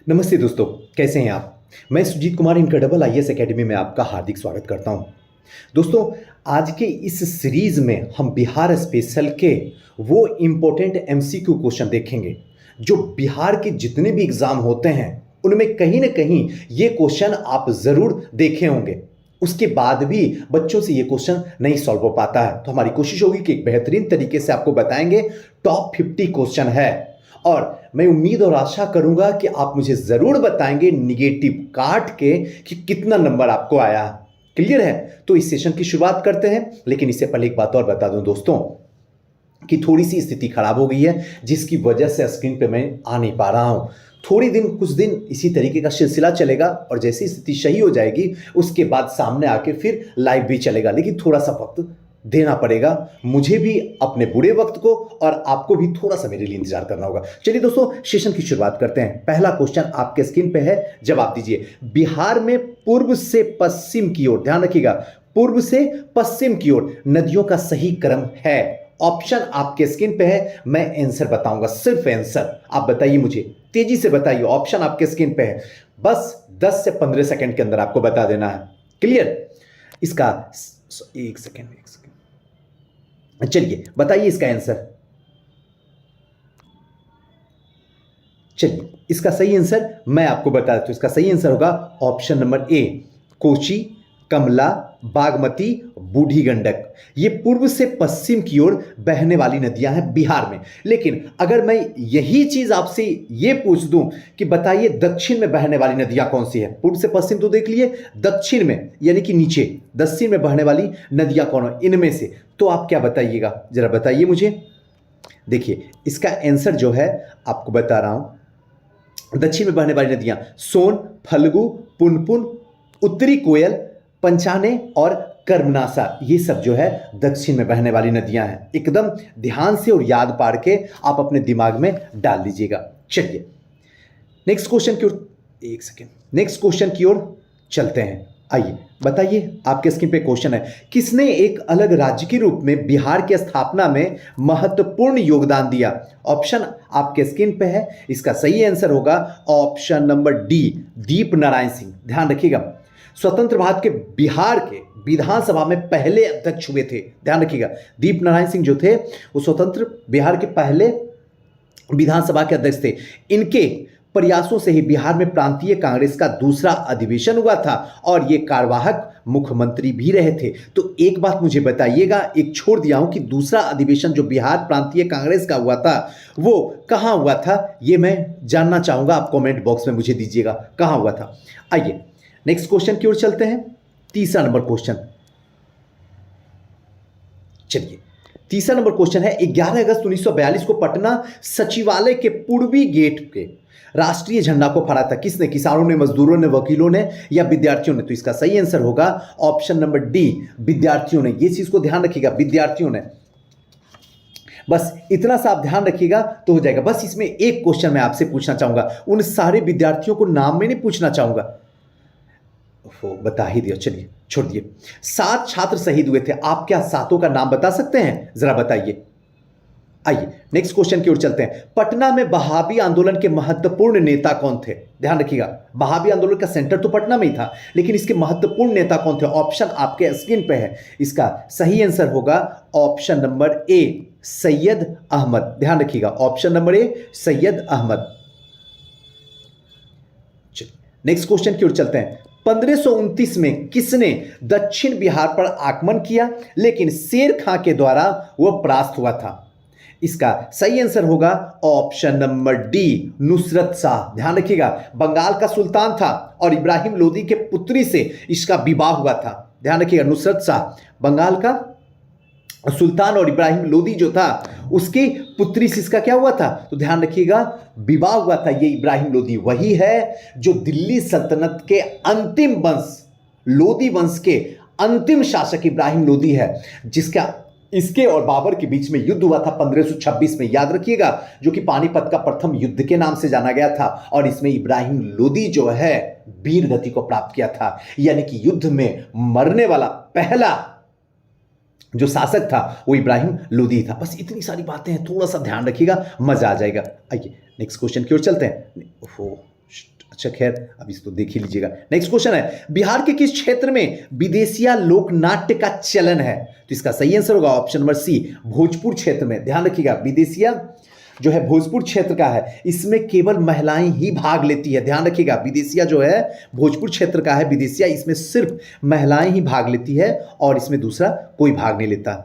नमस्ते दोस्तों, कैसे हैं आप? मैं Sujit Kumar incredible IAS academy में आपका हार्दिक स्वागत करता हूं। दोस्तों, आज के इस सीरीज में हम बिहार स्पेशल के वो इम्पोर्टेंट एमसीक्यू क्वेश्चन देखेंगे जो बिहार के जितने भी एग्जाम होते हैं उनमें कहीं ना कहीं ये क्वेश्चन आप जरूर देखे होंगे। उसके बाद भी बच्चों से ये क्वेश्चन नहीं सॉल्व हो पाता है, तो हमारी कोशिश होगी कि एक बेहतरीन तरीके से आपको बताएंगे। टॉप 50 क्वेश्चन है और मैं उम्मीद और आशा करूंगा कि आप मुझे जरूर बताएंगे निगेटिव काट के कि कितना नंबर आपको आया। क्लियर है? तो इस सेशन की शुरुआत करते हैं, लेकिन इससे पहले एक बात और बता दूं दोस्तों कि थोड़ी सी स्थिति खराब हो गई है जिसकी वजह से स्क्रीन पे मैं आ नहीं पा रहा हूं। कुछ दिन इसी तरीके का सिलसिला चलेगा और जैसी स्थिति सही हो जाएगी उसके बाद सामने आके फिर लाइव भी चलेगा, लेकिन थोड़ा सा वक्त देना पड़ेगा मुझे भी अपने बुरे वक्त को और आपको भी थोड़ा सा मेरे लिए इंतजार करना होगा। चलिए दोस्तों, सेशन की शुरुआत करते हैं। पहला क्वेश्चन आपके स्क्रीन पे है, जवाब दीजिए। बिहार में पूर्व से पश्चिम की ओर, ध्यान रखिएगा, पूर्व से पश्चिम की ओर नदियों का सही क्रम है। ऑप्शन आपके स्क्रीन पे है, मैं आंसर बताऊंगा, सिर्फ आंसर आप बताइए, मुझे तेजी से बताइए। ऑप्शन आपके स्क्रीन पे है, बस 10 से 15 सेकंड के अंदर आपको बता देना है। क्लियर? इसका एक सेकंड चलिए बताइए इसका आंसर। चलिए इसका सही आंसर मैं आपको बता देता हूं। इसका सही आंसर होगा ऑप्शन नंबर ए, कोसी, कमला, बागमती, बूढ़ी गंडक। ये पूर्व से पश्चिम की ओर बहने वाली नदियां हैं बिहार में। लेकिन अगर मैं यही चीज आपसे ये पूछ दूं कि बताइए दक्षिण में बहने वाली नदियां कौन सी है? पूर्व से पश्चिम तो देख लिए, दक्षिण में यानी कि नीचे दक्षिण में बहने वाली नदियां कौन है इनमें से, तो आप क्या बताइएगा? जरा बताइए मुझे। देखिए इसका आंसर जो है आपको बता रहा हूं। दक्षिण में बहने वाली नदियां सोन, फल्गु, पुनपुन, उत्तरी कोयल, पंचाने और कर्मनासा, ये सब जो है दक्षिण में बहने वाली नदियां हैं। एकदम ध्यान से और याद पाड़ के आप अपने दिमाग में डाल लीजिएगा। चलिए नेक्स्ट क्वेश्चन की ओर, एक सेकेंड, नेक्स्ट क्वेश्चन की ओर चलते हैं। आइए बताइए, आपके स्क्रीन पे क्वेश्चन है, किसने एक अलग राज्य के रूप में बिहार की स्थापना में महत्वपूर्ण योगदान दिया? ऑप्शन आपके स्क्रीन पे है। इसका सही आंसर होगा ऑप्शन नंबर डी, दीप नारायण सिंह। ध्यान रखिएगा, स्वतंत्र भारत के बिहार के विधानसभा में पहले अध्यक्ष हुए थे। ध्यान रखिएगा, दीप नारायण सिंह जो थे वो स्वतंत्र बिहार के पहले विधानसभा के अध्यक्ष थे। इनके प्रयासों से ही बिहार में प्रांतीय कांग्रेस का दूसरा अधिवेशन हुआ था और ये कार्यवाहक मुख्यमंत्री भी रहे थे। तो एक बात मुझे बताइएगा, एक छोड़ दिया हूं कि दूसरा अधिवेशन जो बिहार प्रांतीय कांग्रेस का हुआ था वो कहां हुआ था, ये मैं जानना चाहूंगा। आप कमेंट बॉक्स में मुझे दीजिएगा कहां हुआ था। आइए नेक्स्ट क्वेश्चन की ओर चलते हैं। तीसरा नंबर क्वेश्चन, चलिए तीसरा नंबर क्वेश्चन है, 11 अगस्त 1942 को पटना सचिवालय के पूर्वी गेट के राष्ट्रीय झंडा को फहराया था किसने? किसानों ने, मजदूरों ने, वकीलों ने या विद्यार्थियों ने? तो इसका सही आंसर होगा ऑप्शन नंबर डी, विद्यार्थियों ने। ये चीज को ध्यान रखिएगा, विद्यार्थियों ने। बस इतना सा आप ध्यान रखिएगा तो हो जाएगा। बस इसमें एक क्वेश्चन मैं आपसे पूछना चाहूंगा, उन सारे विद्यार्थियों को नाम में नहीं पूछना चाहूंगा, वो बता ही दिया, चलिए छोड़ दिए। 7 छात्र शहीद हुए थे, आप क्या सातों का नाम बता सकते हैं? जरा बताइए। आइए नेक्स्ट क्वेश्चन की ओर चलते हैं। पटना में बहावी आंदोलन के महत्वपूर्ण नेता कौन थे? ध्यान रखिएगा, बहावी आंदोलन का सेंटर तो पटना में ही था, लेकिन इसके महत्वपूर्ण नेता कौन थे? ऑप्शन आपके स्क्रीन पे है। इसका सही आंसर होगा option number A, Syed Ahmed. ध्यान रखिएगा, option number A, Syed Ahmed. Next question की ओर चलते हैं। 1529 में किसने दक्षिण बिहार पर आक्रमण किया लेकिन शेर खां के द्वारा वह परास्त हुआ था? इसका सही आंसर होगा option number D, Nusrat Shah. ध्यान रखिएगा, बंगाल का सुल्तान था और इब्राहिम लोदी के पुत्री से इसका विवाह हुआ था। ध्यान रखिएगा, नुसरत शाह बंगाल का सुल्तान और इब्राहिम लोदी जो था उसकी पुत्री से इसका क्या हुआ था? तो ध्यान रखिएगा, विवाह हुआ था। ये इब्राहिम लोदी वही है जो दिल्ली सल्तनत के अंतिम वंश, लोदी वंश के अंतिम शासक इब्राहिम लोदी है, जिसका इसके और बाबर के बीच में युद्ध हुआ था 1526 में, याद रखिएगा, जो कि पानीपत का प्रथम युद्ध के नाम से जाना गया था। और इसमें इब्राहिम लोदी जो है वीर गति को प्राप्त किया था, यानी कि युद्ध में मरने वाला पहला जो शासक था वो इब्राहिम लोदी था। बस इतनी सारी बातें हैं, थोड़ा सा ध्यान रखिएगा, मजा आ जाएगा। आइए नेक्स्ट क्वेश्चन की ओर चलते हैं। अच्छा खैर अब इसको देख ही लीजिएगा। नेक्स्ट क्वेश्चन है, बिहार के किस क्षेत्र में विदेशिया लोक नाट्य का चलन है? तो इसका सही आंसर होगा ऑप्शन नंबर सी, भोजपुर क्षेत्र में। ध्यान रखिएगा, विदेशिया जो है भोजपुर क्षेत्र का है, इसमें केवल महिलाएं ही भाग लेती है। ध्यान रखिएगा, विदेशिया जो है भोजपुर क्षेत्र का है, विदेशिया, इसमें सिर्फ महिलाएं ही भाग लेती है और इसमें दूसरा कोई भाग नहीं लेता।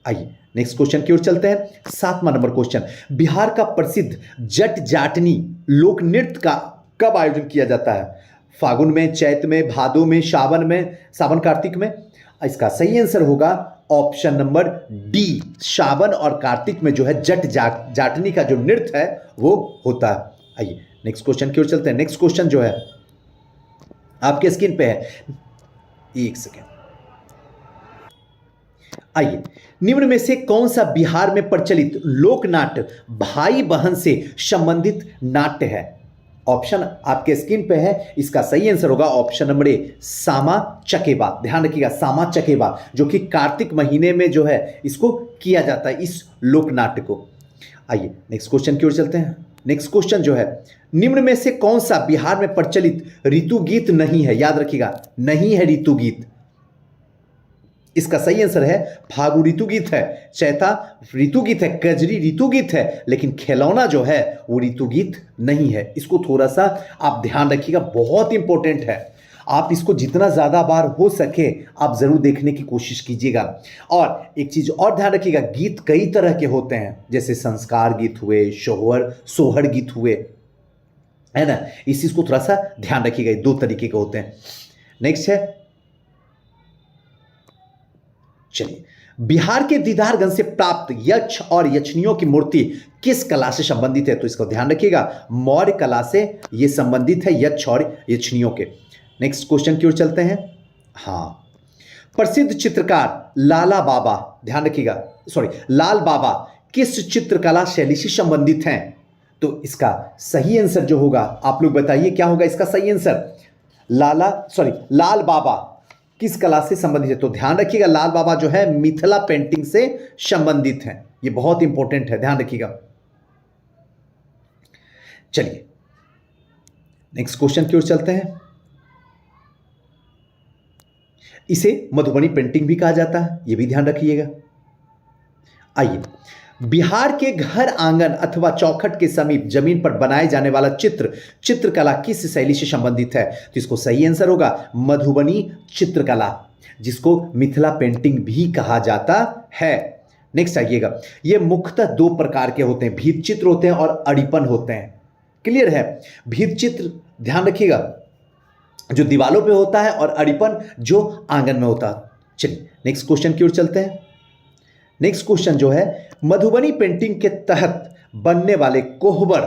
आइए नेक्स्ट क्वेश्चन की ओर चलते हैं। 7वां नंबर क्वेश्चन, बिहार का प्रसिद्ध जट जाटनी लोक नृत्य का कब आयोजन किया जाता है? फागुन में, चैत में, भादो में, सावन कार्तिक में? इसका सही आंसर होगा ऑप्शन नंबर डी, सावन और कार्तिक में जो है जट जाटनी का जो नृत्य है वो होता है। आइए नेक्स्ट क्वेश्चन की ओर चलते हैं। नेक्स्ट क्वेश्चन जो है आपके स्क्रीन पे है, एक सेकेंड। आइए, निम्न में से कौन सा बिहार में प्रचलित लोक नाट्य भाई बहन से संबंधित नाट्य है? ऑप्शन आपके स्क्रीन पे है, इसका सही आंसर होगा ऑप्शन नंबर ए, सामा चकेबा। ध्यान रखिएगा, सामा चकेबा जो कि कार्तिक महीने में जो है इसको किया जाता है, इस लोक नाट्य को। आइए नेक्स्ट क्वेश्चन की ओर चलते हैं। नेक्स्ट क्वेश्चन जो है, निम्न में से कौन सा बिहार में प्रचलित ऋतु गीत नहीं है? याद रखिएगा, नहीं है ऋतु गीत। इसका सही आंसर है फागु ऋतु गीत है, चैता ऋतु गीत है, कजरी ऋतु गीत है, लेकिन खिलौना जो है वो ऋतु गीत नहीं है। इसको थोड़ा सा आप ध्यान रखिएगा, बहुत इंपॉर्टेंट है। आप इसको जितना ज़्यादा बार हो सके आप ज़रूर देखने की कोशिश कीजिएगा। और एक चीज़ और ध्यान रखिएगा, गीत कई तरह के होते हैं, जैसे संस्कार गीत हुए, सोहर गीत हुए, है ना। इस चीज़ को थोड़ा सा ध्यान रखिएगा, 2 तरीके के होते हैं। नेक्स्ट है, चलिए, बिहार के दीदारगंज से प्राप्त यक्ष और यक्षिणियों की मूर्ति किस कला से संबंधित है? तो इसको ध्यान रखिएगा, मौर्य कला से ये संबंधित है, यक्ष और यक्षिणियों के। नेक्स्ट क्वेश्चन की ओर चलते हैं। हाँ, प्रसिद्ध चित्रकार लाला बाबा, ध्यान रखिएगा, लाल बाबा किस चित्रकला शैली से संबंधित हैं? तो इसका सही आंसर जो होगा, आप लोग बताइए क्या होगा इसका सही आंसर? लाल बाबा किस कला से संबंधित है? तो ध्यान रखिएगा, लाल बाबा जो है मिथिला पेंटिंग से संबंधित हैं। ये बहुत इंपॉर्टेंट है, ध्यान रखिएगा। चलिए नेक्स्ट क्वेश्चन की ओर चलते हैं। इसे मधुबनी पेंटिंग भी कहा जाता है, यह भी ध्यान रखिएगा। आइए, बिहार के घर आंगन अथवा चौखट के समीप जमीन पर बनाए जाने वाला चित्रकला किस शैली से संबंधित है? तो इसको सही आंसर होगा मधुबनी चित्रकला, जिसको मिथिला पेंटिंग भी कहा जाता है। नेक्स्ट आइएगा, ये मुख्यतः 2 प्रकार के होते हैं, भित्ति चित्र होते हैं और अड़िपन होते हैं। क्लियर है? भित्ति चित्र ध्यान रखिएगा जो दीवालों पे होता है, और अड़िपन जो आंगन में होता है। चलिए नेक्स्ट क्वेश्चन की ओर चलते हैं। नेक्स्ट क्वेश्चन जो है, मधुबनी पेंटिंग के तहत बनने वाले कोहबर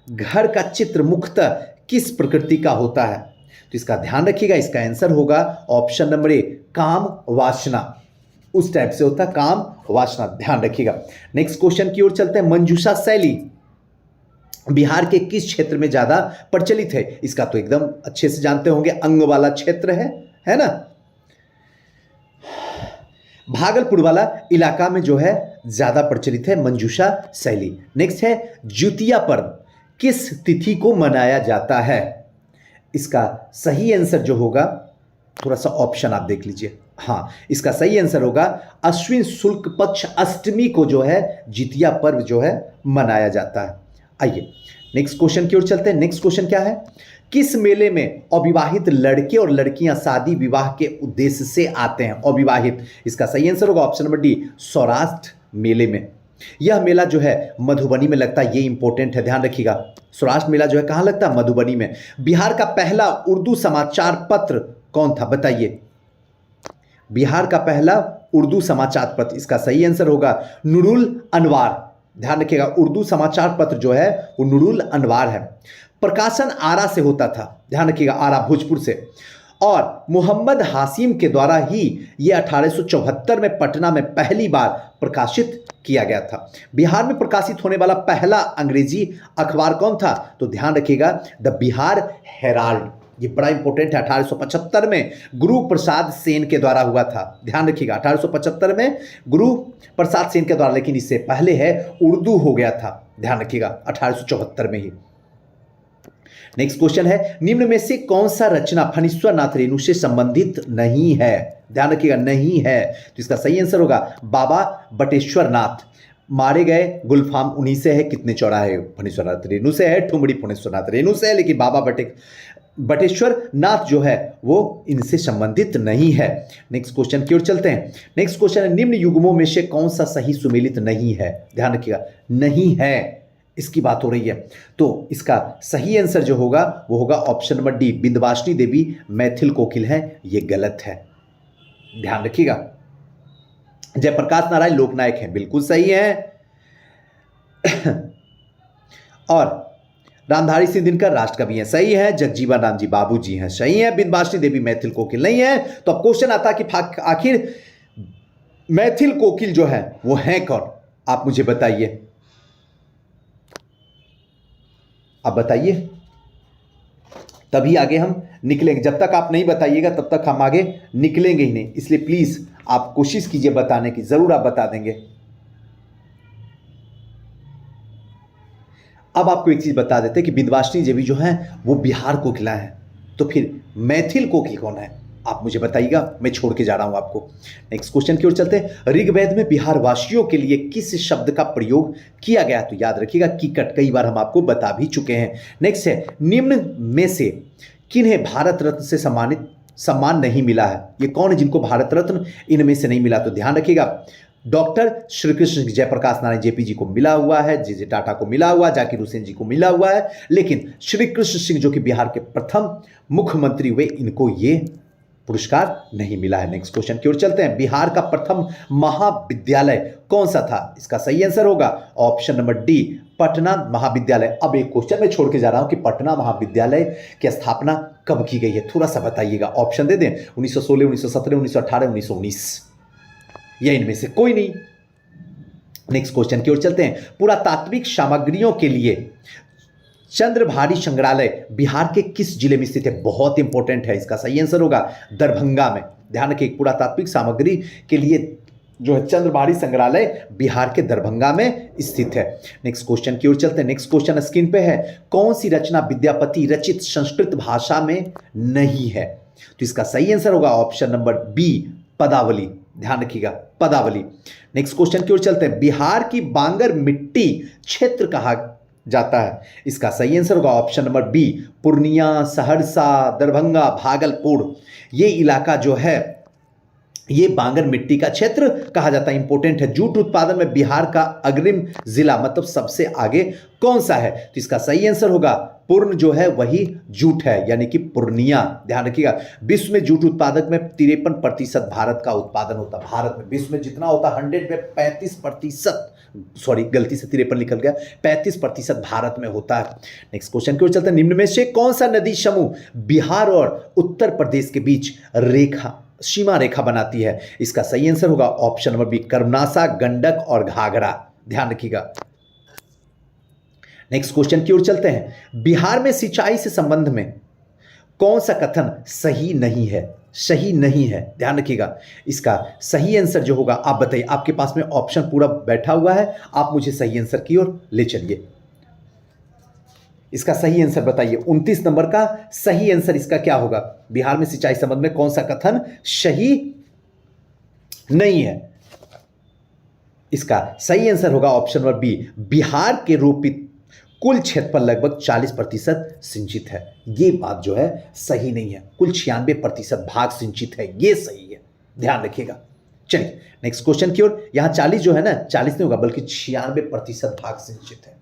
घर का चित्र मुख्यतः किस प्रकृति का होता है? तो इसका ध्यान रखिएगा, इसका आंसर होगा ऑप्शन नंबर ए, काम वासना। उस टाइप से होता है, काम वासना, ध्यान रखिएगा। नेक्स्ट क्वेश्चन की ओर चलते हैं। मंजूषा शैली बिहार के किस क्षेत्र में ज्यादा प्रचलित है? इसका तो एकदम अच्छे से जानते होंगे, अंग वाला क्षेत्र है ना। भागलपुर वाला इलाका में जो है ज्यादा प्रचलित है मंजूषा शैली। नेक्स्ट है, ज्यूतिया पर्व किस तिथि को मनाया जाता है? इसका सही आंसर जो होगा, थोड़ा सा ऑप्शन आप देख लीजिए। हाँ, इसका सही आंसर होगा अश्विन शुक्ल पक्ष अष्टमी को जो है ज्यूतिया पर्व जो है मनाया जाता है। आइए नेक्स्ट क्वेश्चन की ओर चलते हैं। नेक्स्ट क्वेश्चन क्या है, किस मेले में अविवाहित लड़के और लड़कियां शादी विवाह के उद्देश्य से आते हैं? अविवाहित, इसका सही आंसर होगा ऑप्शन नंबर डी, सौराष्ट्र मेले में। यह मेला जो है मधुबनी में लगता है, ये इंपॉर्टेंट है, ध्यान रखिएगा। सौराष्ट्र मेला जो है कहाँ लगता है? मधुबनी में। बिहार का पहला उर्दू समाचार पत्र कौन था? बताइए। बिहार का पहला उर्दू समाचार पत्र, इसका सही आंसर होगा नूरुल अनवार। ध्यान रखिएगा, उर्दू समाचार पत्र जो है वो नूरुल अनवार है। प्रकाशन आरा से होता था, ध्यान रखिएगा, आरा भोजपुर से। और मोहम्मद हाशिम के द्वारा ही ये 1874 में पटना में पहली बार प्रकाशित किया गया था। बिहार में प्रकाशित होने वाला पहला अंग्रेजी अखबार कौन था? तो ध्यान रखिएगा, द बिहार हेराल्ड। ये बड़ा इंपॉर्टेंट है, 1875 में गुरु प्रसाद सेन के द्वारा हुआ था। ध्यान रखिएगा, 1875 में गुरु प्रसाद सेन के द्वारा, लेकिन इससे पहले है उर्दू हो गया था, ध्यान रखिएगा, 1874 में ही। नेक्स्ट क्वेश्चन है, निम्न में से कौन सा रचना फणीश्वर नाथ रेणु से संबंधित नहीं है? ध्यान रखिएगा, नहीं है। तो इसका सही आंसर होगा बाबा बटेश्वर नाथ। मारे गए गुलफाम उन्हीं से है, कितने चौराहे फणीश्वर नाथ रेणु से है, ठुमड़ी फणीश्वर नाथ रेणु से है, लेकिन बाबा बटेश्वर नाथ जो है वो इनसे संबंधित नहीं है। नेक्स्ट क्वेश्चन की ओर चलते हैं। नेक्स्ट क्वेश्चन है, निम्न युग्मों में से कौन सा सही सुमेलित नहीं है? ध्यान रखिएगा, नहीं है इसकी बात हो रही है। तो इसका सही आंसर जो होगा वो होगा ऑप्शन नंबर डी, विंध्यवासिनी देवी मैथिल कोकिल है। ये गलत है, ध्यान रखिएगा। जयप्रकाश नारायण लोकनायक हैं, बिल्कुल सही है। और रामधारी सिंह दिनकर राष्ट्रकवि हैं, सही है। जगजीवन राम जी बाबू जी हैं, सही है। विंध्यवासिनी देवी मैथिल कोकिल नहीं है। तो अब क्वेश्चन आता है कि आखिर मैथिल कोकिल जो है वो है कौन? आप मुझे बताइए, आप बताइए, तभी आगे हम निकलेंगे। जब तक आप नहीं बताइएगा तब तक हम आगे निकलेंगे ही नहीं। इसलिए प्लीज आप कोशिश कीजिए बताने की, जरूर आप बता देंगे। अब आपको एक चीज बता देते हैं कि विंध्यवासिनी देवी जो है वो बिहार कोकिला है। तो फिर मैथिल कोकिल कौन है? आप मुझे बताइएगा, मैं छोड़ के जा रहा हूं आपको। नेक्स्ट क्वेश्चन की ओर चलते हैं। ऋग्वेद में बिहार वासियों के लिए किस शब्द का प्रयोग किया गया? तो याद रखिएगा, कीकट, कई बार हम आपको बता भी चुके हैं। नेक्स्ट है, निम्न में से किन्हें भारत रत्न से सम्मान नहीं मिला है? ये कौन है जिनको भारत रत्न इनमें से नहीं मिला? तो ध्यान रखिएगा, डॉक्टर श्री कृष्ण जयप्रकाश नारायण जेपी जी को मिला हुआ है, जे टाटा को मिला हुआ है, जाकिर हुसैन जी को मिला हुआ है, लेकिन श्री कृष्ण सिंह जो कि बिहार के प्रथम मुख्यमंत्री हुए, इनको ये पुरस्कार नहीं मिला है। नेक्स्ट क्वेश्चन की ओर चलते हैं। बिहार का प्रथम महाविद्यालय कौन सा था? इसका सही आंसर होगा ऑप्शन नंबर डी, पटना महाविद्यालय। अब एक क्वेश्चन मैं छोड़ के जा रहा हूं कि पटना महाविद्यालय की स्थापना कब की गई है? थोड़ा सा बताइएगा, ऑप्शन दे दें। 1916, 1917, 1918, 1919, या इनमें से कोई नहीं। नेक्स्ट क्वेश्चन की ओर चलते हैं। पुरातात्विक सामग्रियों के लिए चंद्रभारी संग्रहालय बिहार के किस जिले में स्थित है? बहुत इंपॉर्टेंट है, इसका सही आंसर होगा दरभंगा में। ध्यान रखिए, पुरातात्विक सामग्री के लिए जो है चंद्रभारी संग्रहालय बिहार के दरभंगा में स्थित है। नेक्स्ट क्वेश्चन की ओर चलते हैं। नेक्स्ट क्वेश्चन स्क्रीन पे है, कौन सी रचना विद्यापति रचित संस्कृत भाषा में नहीं है? तो इसका सही आंसर होगा ऑप्शन नंबर बी, पदावली। ध्यान रखिएगा, पदावली। नेक्स्ट क्वेश्चन की ओर चलते हैं। बिहार की बांगर मिट्टी क्षेत्र कहा जाता है? इसका सही आंसर होगा option number B, Purnia, Saharsa, Darbhanga, Bhagalpur. ये इलाका जो है ये बांगर मिट्टी का क्षेत्र कहा जाता है। इंपॉर्टेंट है। जूट उत्पादन में बिहार का अग्रिम जिला मतलब सबसे आगे कौन सा है? तो इसका सही आंसर होगा पूर्ण जो है वही जूट है, यानी कि पूर्णिया। ध्यान रखिएगा, विश्व में जूट उत्पादक में 53% भारत का उत्पादन होता है। भारत में विश्व में जितना होता है 100 में 35%, सॉरी गलती से 53 निकल गया, 35% भारत में होता है। नेक्स्ट क्वेश्चन की ओर चलते हैं। निम्न में से कौन सा नदी समूह बिहार और उत्तर प्रदेश के बीच सीमा रेखा बनाती है? इसका सही आंसर होगा option number B, Karmanasa, Gandak और घाघरा। ध्यान रखिएगा। नेक्स्ट क्वेश्चन की ओर चलते हैं। बिहार में सिंचाई से संबंध में कौन सा कथन सही नहीं है? सही नहीं है, ध्यान रखिएगा। इसका सही आंसर जो होगा आप बताइए। आपके पास में ऑप्शन पूरा बैठा हुआ है, आप मुझे सही आंसर की ओर ले चलिए। इसका सही आंसर बताइए। 29 नंबर का सही आंसर इसका क्या होगा? बिहार में सिंचाई संबंध में कौन सा कथन सही नहीं है? इसका सही आंसर होगा ऑप्शन नंबर बी, बिहार के रोपित कुल क्षेत्रफल लगभग 40% सिंचित है। ये बात जो है सही नहीं है। कुल 96% भाग सिंचित है, ये सही है, ध्यान रखिएगा। चलिए नेक्स्ट क्वेश्चन की ओर। यहां 40 जो है ना, 40 नहीं होगा बल्कि 96% भाग सिंचित है।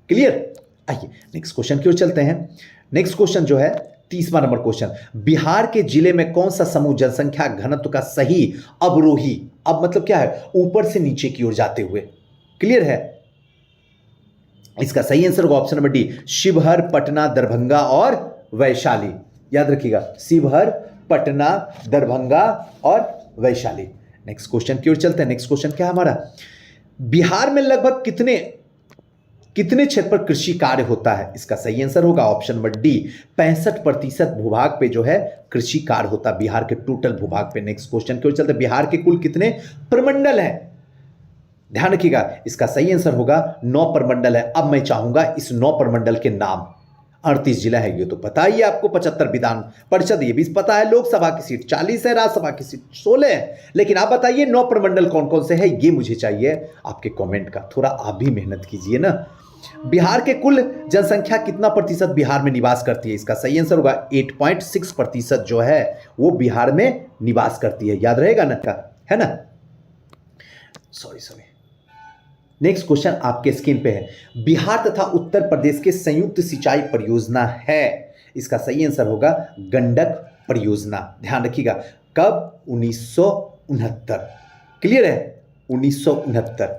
क्लियर? आइए नेक्स्ट क्वेश्चन की ओर चलते हैं। नेक्स्ट क्वेश्चन जो है 30वां नंबर क्वेश्चन। बिहार के जिले में कौन सा समूह जनसंख्या घनत्व का सही अवरोही, अब मतलब क्या है, ऊपर से नीचे की ओर जाते हुए। क्लियर है? इसका सही आंसर होगा option number D, Sheohar, Patna, Darbhanga और वैशाली। याद रखिएगा, शिवहर, पटना, दरभंगा और वैशाली। नेक्स्ट क्वेश्चन की ओर चलते हैं। नेक्स्ट क्वेश्चन क्या है हमारा? बिहार में लगभग कितने क्षेत्र पर कृषि कार्य होता है? इसका सही आंसर होगा ऑप्शन नंबर डी, 65% भूभाग पे जो है कृषि कार्य होता है बिहार के टोटल भूभाग पे। नेक्स्ट क्वेश्चन की ओर चलते हैं। बिहार के कुल कितने प्रमंडल हैं? ध्यान रखिएगा, इसका सही आंसर होगा 9 प्रमंडल है। अब मैं चाहूंगा इस 9 प्रमंडल के नाम 38 जिला है, ये तो पता ही है आपको। 75 विधान परिषद, ये भी पता है। लोकसभा की सीट 40 है, राज्यसभा की सीट 16 है। लेकिन आप बताइए 9 प्रमंडल कौन कौन से हैं, ये मुझे चाहिए आपके कमेंट का। थोड़ा आप भी मेहनत कीजिए ना। बिहार के कुल जनसंख्या कितना प्रतिशत बिहार में निवास करती है? इसका सही आंसर होगा 8.6% जो है वो बिहार में निवास करती है। याद रहेगा ना, है ना? सॉरी। नेक्स्ट क्वेश्चन आपके स्क्रीन पे है। बिहार तथा उत्तर प्रदेश के संयुक्त सिंचाई परियोजना है, इसका सही आंसर होगा गंडक परियोजना। ध्यान रखिएगा, कब? 1969। क्लियर है? 1969।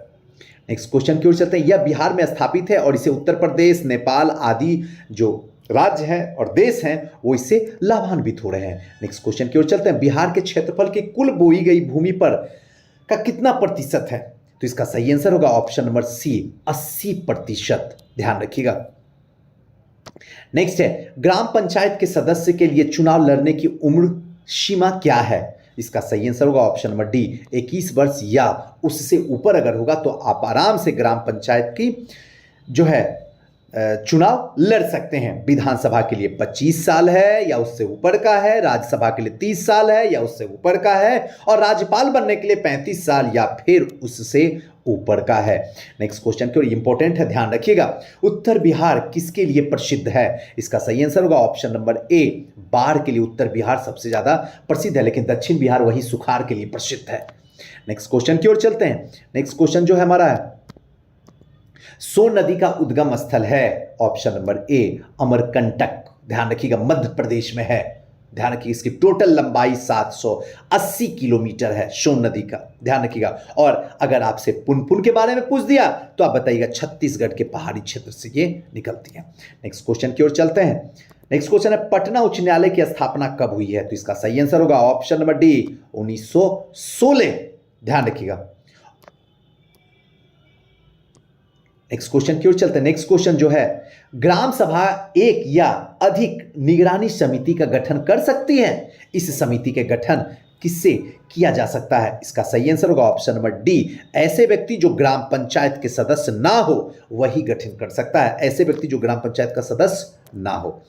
नेक्स्ट क्वेश्चन की ओर चलते हैं। यह बिहार में स्थापित है और इसे उत्तर प्रदेश, नेपाल आदि जो राज्य हैं और देश हैं वो इससे लाभान्वित हो रहे हैं। नेक्स्ट क्वेश्चन की ओर चलते हैं। बिहार के क्षेत्रफल के कुल बोई गई भूमि पर का कितना प्रतिशत है? तो इसका सही आंसर होगा ऑप्शन नंबर सी, 80%। ध्यान रखिएगा। नेक्स्ट है, ग्राम पंचायत के सदस्य के लिए चुनाव लड़ने की उम्र सीमा क्या है? इसका सही आंसर होगा ऑप्शन नंबर डी, 21 वर्ष या उससे ऊपर अगर होगा तो आप आराम से ग्राम पंचायत की जो है चुनाव लड़ सकते हैं। विधानसभा के लिए 25 साल है या उससे ऊपर का है, राज्यसभा के लिए 30 साल है या उससे ऊपर का है, और राज्यपाल बनने के लिए 35 साल या फिर उससे ऊपर का है। नेक्स्ट क्वेश्चन क्यों इंपॉर्टेंट है, ध्यान रखिएगा। उत्तर बिहार किसके लिए प्रसिद्ध है? इसका सही आंसर होगा ऑप्शन नंबर ए, बाढ़ के लिए उत्तर बिहार सबसे ज्यादा प्रसिद्ध है, लेकिन दक्षिण बिहार वही सुखाड़ के लिए प्रसिद्ध है। नेक्स्ट क्वेश्चन की ओर चलते हैं। नेक्स्ट क्वेश्चन जो है हमारा है, सोन नदी का उद्गम स्थल है, ऑप्शन नंबर ए, अमरकंटक। ध्यान रखिएगा, मध्य प्रदेश में है। ध्यान रखिए, इसकी टोटल लंबाई 780 किलोमीटर है सोन नदी का। ध्यान रखिएगा। और अगर आपसे पुनपुन के बारे में पूछ दिया तो आप बताइएगा छत्तीसगढ़ के पहाड़ी क्षेत्र से ये निकलती है। नेक्स्ट क्वेश्चन की ओर चलते हैं। नेक्स्ट क्वेश्चन है, पटना उच्च न्यायालय की स्थापना कब हुई है? तो इसका सही आंसर होगा ऑप्शन नंबर डी, 1916। ध्यान रखिएगा। नेक्स्ट क्वेश्चन की ओर चलते हैं। नेक्स्ट क्वेश्चन जो है, ग्राम सभा एक या अधिक निगरानी समिति का गठन कर सकती है। इस समिति के गठन किससे किया जा सकता है? इसका सही आंसर होगा ऑप्शन नंबर डी, ऐसे व्यक्ति जो ग्राम पंचायत के सदस्य ना हो वही गठन कर सकता है। ऐसे व्यक्ति जो ग्राम पंचायत का सदस्य ना हो।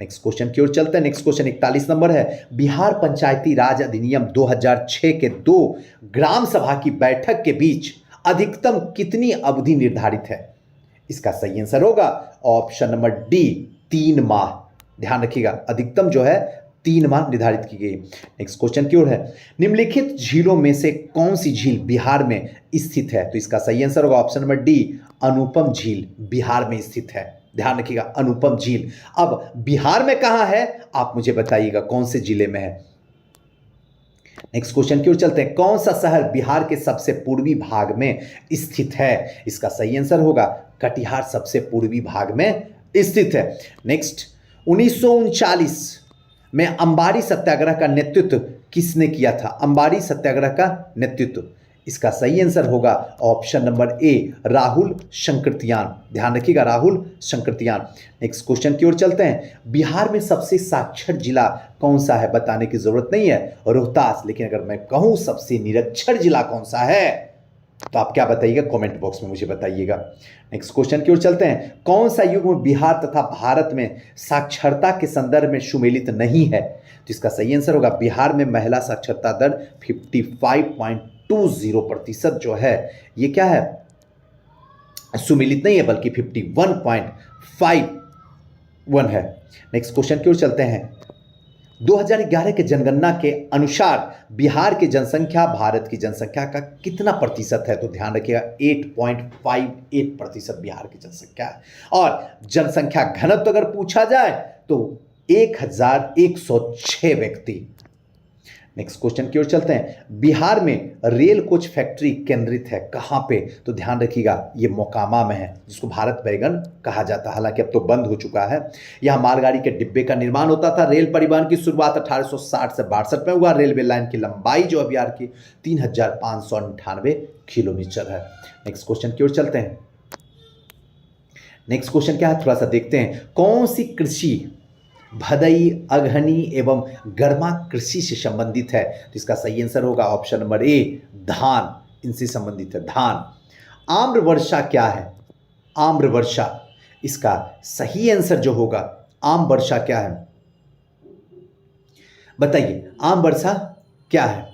नेक्स्ट क्वेश्चन की ओर चलते हैं। नेक्स्ट क्वेश्चन 41 नंबर है, बिहार पंचायती राज अधिनियम 2006 के 2 ग्राम सभा की बैठक के बीच अधिकतम कितनी अवधि निर्धारित है? इसका सही आंसर होगा ऑप्शन नंबर डी, 3 माह। ध्यान रखिएगा, अधिकतम जो है 3 माह निर्धारित की गई। नेक्स्ट क्वेश्चन की ओर है, निम्नलिखित झीलों में से कौन सी झील बिहार में स्थित है? तो इसका सही आंसर होगा ऑप्शन नंबर डी, अनुपम झील बिहार में स्थित है। ध्यान रखिएगा, अनुपम झील। अब बिहार में कहां है आप मुझे बताइएगा, कौन से जिले में है? नेक्स्ट क्वेश्चन की ओर चलते हैं। कौन सा शहर बिहार के सबसे पूर्वी भाग में स्थित है? इसका सही आंसर होगा कटिहार सबसे पूर्वी भाग में स्थित है। नेक्स्ट, 1939 में अंबारी सत्याग्रह का नेतृत्व किसने किया था? अंबारी सत्याग्रह का नेतृत्व, इसका सही आंसर होगा ऑप्शन नंबर ए, राहुल शंकरतियान। ध्यान रखिएगा, राहुल शंकरतियान। नेक्स्ट क्वेश्चन की ओर चलते हैं। बिहार में सबसे साक्षर जिला कौन सा है? बताने की जरूरत नहीं है, रोहतास। लेकिन अगर मैं कहूं सबसे निरक्षर जिला कौन सा है तो आप क्या बताइएगा? कमेंट बॉक्स में मुझे बताइएगा। नेक्स्ट क्वेश्चन की ओर चलते हैं। कौन सा युग बिहार तथा भारत में साक्षरता के संदर्भ में सुमेलित नहीं है? तो इसका सही आंसर होगा, बिहार में महिला साक्षरता दर 55.20% जो है ये क्या है? सुमेलित नहीं है, बल्कि 51.51 है। नेक्स्ट क्वेश्चन की ओर चलते हैं। 2011 के जनगणना के अनुसार बिहार की जनसंख्या भारत की जनसंख्या का कितना प्रतिशत है? तो ध्यान रखिएगा, 8.58% बिहार की जनसंख्या है। और जनसंख्या घनत्व अगर पूछा जाए तो 1106 व्यक्ति। नेक्स्ट क्वेश्चन की ओर चलते हैं। बिहार में रेल कोच फैक्ट्री केंद्रित है कहां पे? तो ध्यान रखिएगा, ये मोकामा में है, जिसको भारत बैगन कहा जाता है। हालांकि अब तो बंद हो चुका है। यहां मालगाड़ी के डिब्बे का निर्माण होता था। रेल परिवहन की शुरुआत 1860 से 62 में हुआ। रेलवे लाइन की लंबाई जो है बिहार की 3598 किलोमीटर है। नेक्स्ट क्वेश्चन की ओर चलते हैं। नेक्स्ट क्वेश्चन क्या है, थोड़ा सा देखते हैं। कौन सी कृषि भदई, अगहनी एवं गर्मा कृषि से संबंधित है? तो इसका सही आंसर होगा ऑप्शन नंबर ए, धान। इनसे संबंधित है धान। आम्र वर्षा क्या है? आम्र वर्षा, इसका सही आंसर जो होगा आम वर्षा क्या है? बताइए, आम वर्षा क्या है?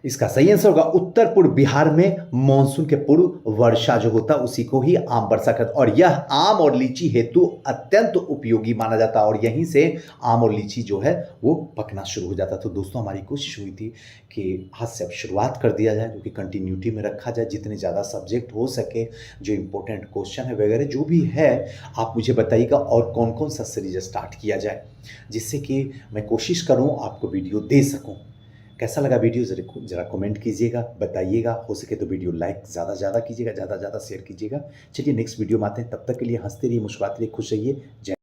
इसका सही आंसर होगा उत्तर पूर्व बिहार में मानसून के पूर्व वर्षा जो होता है उसी को ही आम वर्षा कहते हैं, और यह आम और लीची हेतु अत्यंत उपयोगी माना जाता है, और यहीं से आम और लीची जो है वो पकना शुरू हो जाता है। तो दोस्तों, हमारी कोशिश हुई थी कि आज से अब शुरुआत कर दिया जाए, जो कि कंटिन्यूटी में रखा जाए, जितने ज़्यादा सब्जेक्ट हो सके, जो इंपॉर्टेंट क्वेश्चन है वगैरह जो भी है, आप मुझे बताइएगा और कौन कौन सा सीरीज स्टार्ट किया जाए, जिससे कि मैं कोशिश करूँ आपको वीडियो दे सकूँ। कैसा लगा वीडियो ज़रा कमेंट कीजिएगा, बताइएगा। हो सके तो वीडियो लाइक ज़्यादा से ज़्यादा कीजिएगा, ज़्यादा से ज़्यादा शेयर कीजिएगा। चलिए नेक्स्ट वीडियो में आते हैं, तब तक के लिए हंसते रहिए, मुस्कुराते रहिए, खुश रहिए। जय